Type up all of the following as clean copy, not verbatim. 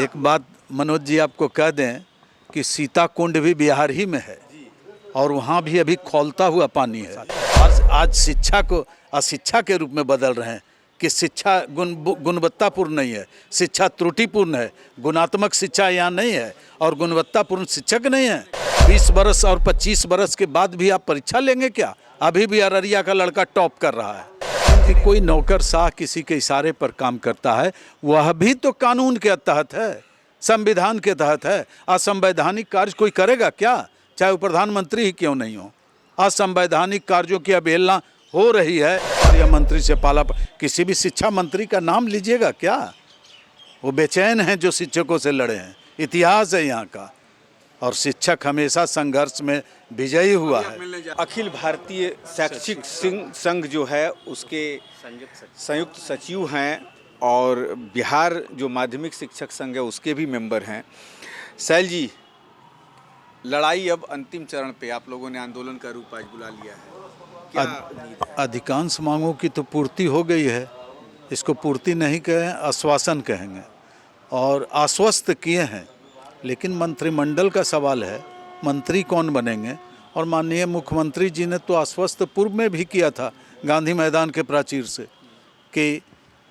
एक बात मनोज जी आपको कह दें कि सीता कुंड भी बिहार ही में है और वहाँ भी अभी खौलता हुआ पानी है। आज शिक्षा को अशिक्षा के रूप में बदल रहे हैं कि शिक्षा गुणवत्तापूर्ण नहीं है, शिक्षा त्रुटिपूर्ण है, गुणात्मक शिक्षा यहाँ नहीं है और गुणवत्तापूर्ण शिक्षक नहीं है। 20 बरस और 25 बरस के बाद भी आप परीक्षा लेंगे क्या? अभी भी अररिया का लड़का टॉप कर रहा है। कि कोई नौकरशाह किसी के इशारे पर काम करता है, वह भी तो कानून के तहत है, संविधान के तहत है। असंवैधानिक कार्य कोई करेगा क्या? चाहे वो प्रधानमंत्री ही क्यों नहीं हो। असंवैधानिक कार्यों की अवहेलना हो रही है और यह मंत्री से पाला। किसी भी शिक्षा मंत्री का नाम लीजिएगा क्या? वो बेचैन हैं जो शिक्षकों से लड़े हैं। इतिहास है यहाँ का और शिक्षक हमेशा संघर्ष में विजयी हुआ है। अखिल भारतीय शैक्षिक संघ जो है उसके संयुक्त सचिव हैं और बिहार जो माध्यमिक शिक्षक संघ है उसके भी मेंबर हैं। सैल जी, लड़ाई अब अंतिम चरण पे, आप लोगों ने आंदोलन का रूप आज बुला लिया है, क्या उम्मीद है? अधिकांश मांगों की तो पूर्ति हो गई है, इसको पूर्ति नहीं कहें, आश्वासन कहेंगे और आश्वस्त किए हैं। लेकिन मंत्रिमंडल का सवाल है, मंत्री कौन बनेंगे। और माननीय मुख्यमंत्री जी ने तो आश्वस्त पूर्व में भी किया था गांधी मैदान के प्राचीर से कि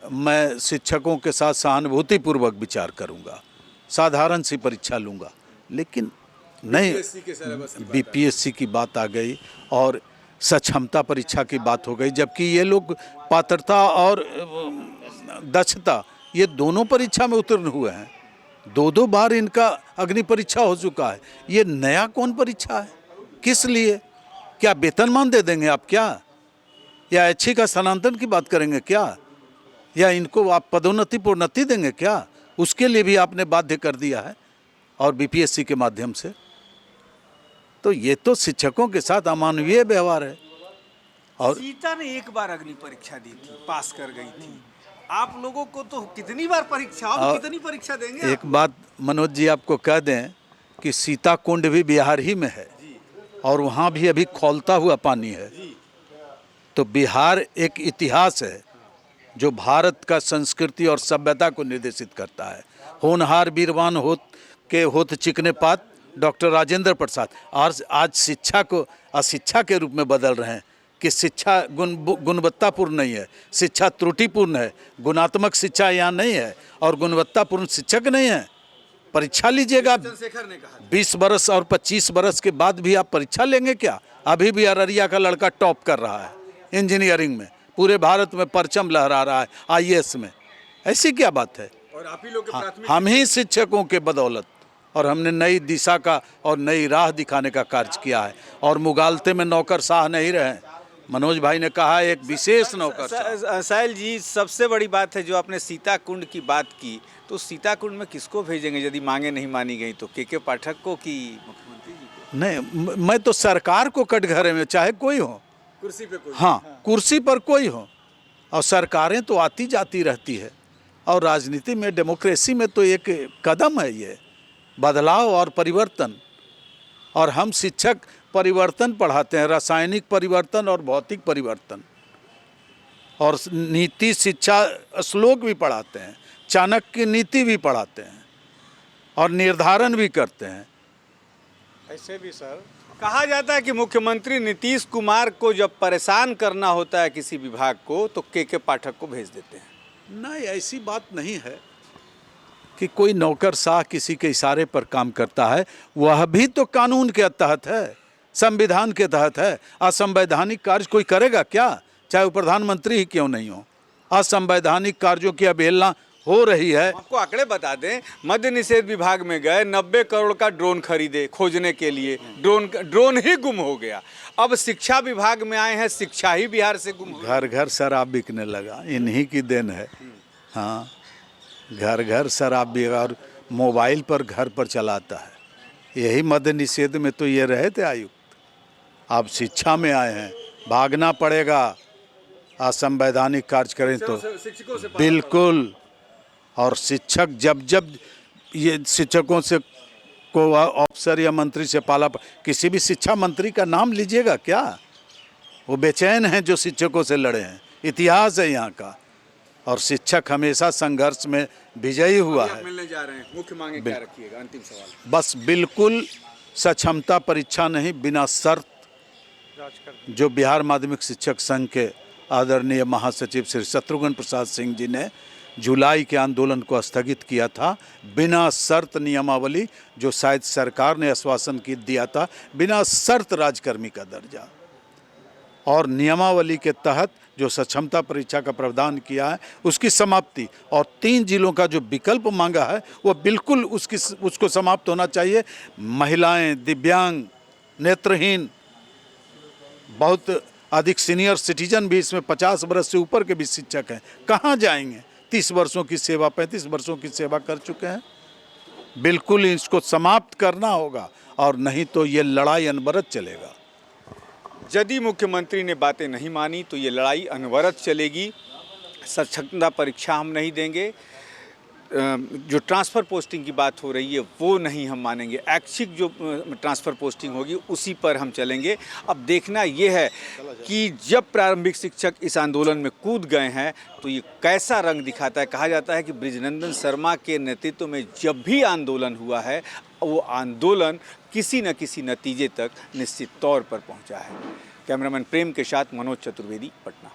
मैं शिक्षकों के साथ सहानुभूतिपूर्वक विचार करूंगा, साधारण सी परीक्षा लूंगा। लेकिन नहीं, बीपीएससी की बात आ गई और सक्षमता परीक्षा की बात हो गई, जबकि ये लोग पात्रता और दक्षता ये दोनों परीक्षा में उत्तीर्ण हुए हैं। दो बार इनका अग्नि परीक्षा हो चुका है। ये नया कौन परीक्षा है? किस लिए? क्या वेतनमान दे देंगे आप क्या? या ऐच्छिक स्थानांतरण की बात करेंगे क्या? या इनको आप पदोन्नति प्रोन्नति देंगे क्या? उसके लिए भी आपने बाध्य कर दिया है और बीपीएससी के माध्यम से। तो ये तो शिक्षकों के साथ अमानवीय व्यवहार है। और सीता ने एक बार अग्नि परीक्षा दी थी, पास कर गई थी। आप लोगों को तो कितनी बार परीक्षा, आप कितनी परीक्षा देंगे? एक बात मनोज जी आपको कह दें कि सीता कुंड भी बिहार ही में है और वहाँ भी अभी खौलता हुआ पानी है। तो बिहार एक इतिहास है जो भारत का संस्कृति और सभ्यता को निर्देशित करता है। होनहार वीरवान होत चिकने पात डॉक्टर राजेंद्र प्रसाद आज शिक्षा को अशिक्षा के रूप में बदल रहे हैं कि शिक्षा गुणवत्तापूर्ण नहीं है, शिक्षा त्रुटिपूर्ण है, गुणात्मक शिक्षा यहाँ नहीं है और गुणवत्तापूर्ण शिक्षक नहीं है। परीक्षा लीजिएगा। 20 बरस और 25 बरस के बाद भी आप परीक्षा लेंगे क्या? अभी भी अररिया का लड़का टॉप कर रहा है इंजीनियरिंग में, पूरे भारत में परचम लहरा रहा है आईएएस में। ऐसी क्या बात है? और आप ही लोग के हम ही शिक्षकों के बदौलत और हमने नई दिशा का और नई राह दिखाने का कार्य किया है और मुगालते में नौकरशाह नहीं रहे। मनोज भाई ने कहा एक विशेष नौकर। साहिल जी, सबसे बड़ी बात है जो आपने सीता कुंड की बात की, तो सीता कुंड में किसको भेजेंगे यदि मांगे नहीं मानी गई तो? के पाठक को कि मुख्यमंत्री जी को? नहीं, मैं तो सरकार को कटघरे में चाहे कोई हो, कुर्सी पे कोई, हाँ, कुर्सी पर कोई हो। और सरकारें तो आती जाती रहती है और राजनीति में, डेमोक्रेसी में तो एक कदम है ये बदलाव और परिवर्तन। और हम शिक्षक परिवर्तन पढ़ाते हैं, रासायनिक परिवर्तन और भौतिक परिवर्तन, और नीति शिक्षा श्लोक भी पढ़ाते हैं, चाणक्य की नीति भी पढ़ाते हैं और निर्धारण भी करते हैं। ऐसे भी सर कहा जाता है कि मुख्यमंत्री नीतीश कुमार को जब परेशान करना होता है किसी विभाग को तो के पाठक को भेज देते हैं। नहीं, ऐसी बात नहीं है कि कोई नौकरशाह किसी के इशारे पर काम करता है। वह भी तो कानून के तहत है, संविधान के तहत है। असंवैधानिक कार्य कोई करेगा क्या? चाहे वो प्रधानमंत्री ही क्यों नहीं हो। असंवैधानिक कार्यों की अवहेलना हो रही है। आपको आंकड़े बता दें, मद्य निषेध विभाग में गए 90 करोड़ का ड्रोन खरीदे खोजने के लिए, ड्रोन ही गुम हो गया। अब शिक्षा विभाग में आए हैं, शिक्षा ही बिहार से गुम हो गया। घर घर शराब बिकने लगा, इन्हीं की देन है। हाँ, घर घर शराब भी और मोबाइल पर घर पर चलाता है। यही मद्य निषेध में तो ये रहे थे आयुक्त। आप शिक्षा में आए हैं, भागना पड़ेगा। असंवैधानिक कार्य करें तो बिल्कुल। और शिक्षक जब ये शिक्षकों से को अफसर या मंत्री से पाला, किसी भी शिक्षा मंत्री का नाम लीजिएगा क्या? वो बेचैन हैं जो शिक्षकों से लड़े हैं। इतिहास है यहाँ का और शिक्षक हमेशा संघर्ष में विजयी हुआ है। मिलने जा रहे हैं, मुख्य मांगे क्या रखिएगा? अंतिम सवाल। बस बिल्कुल सक्षमता परीक्षा नहीं, बिना शर्त, जो बिहार माध्यमिक शिक्षक संघ के आदरणीय महासचिव श्री शत्रुघ्न प्रसाद सिंह जी ने जुलाई के आंदोलन को स्थगित किया था, बिना शर्त नियमावली, जो शायद सरकार ने आश्वासन की दिया था, बिना शर्त राजकर्मी का दर्जा, और नियमावली के तहत जो सक्षमता परीक्षा का प्रावधान किया है उसकी समाप्ति, और 3 जिलों का जो विकल्प मांगा है वो बिल्कुल उसको समाप्त होना चाहिए। महिलाएं, दिव्यांग, नेत्रहीन, बहुत अधिक सीनियर सिटीजन भी इसमें 50 वर्ष से ऊपर के भी शिक्षक हैं, कहाँ जाएंगे? 30 वर्षों की सेवा, 35 वर्षों की सेवा कर चुके हैं। बिल्कुल इसको समाप्त करना होगा, और नहीं तो ये लड़ाई अनवरत चलेगा। यदि मुख्यमंत्री ने बातें नहीं मानी तो ये लड़ाई अनवरत चलेगी। सक्षमता परीक्षा हम नहीं देंगे, जो ट्रांसफ़र पोस्टिंग की बात हो रही है वो नहीं हम मानेंगे, ऐच्छिक जो ट्रांसफ़र पोस्टिंग होगी उसी पर हम चलेंगे। अब देखना ये है कि जब प्रारंभिक शिक्षक इस आंदोलन में कूद गए हैं तो ये कैसा रंग दिखाता है। कहा जाता है कि बृजनंदन शर्मा के नेतृत्व में जब भी आंदोलन हुआ है वो आंदोलन किसी न किसी नतीजे तक निश्चित तौर पर पहुंचा है। कैमरामैन प्रेम के साथ मनोज चतुर्वेदी, पटना।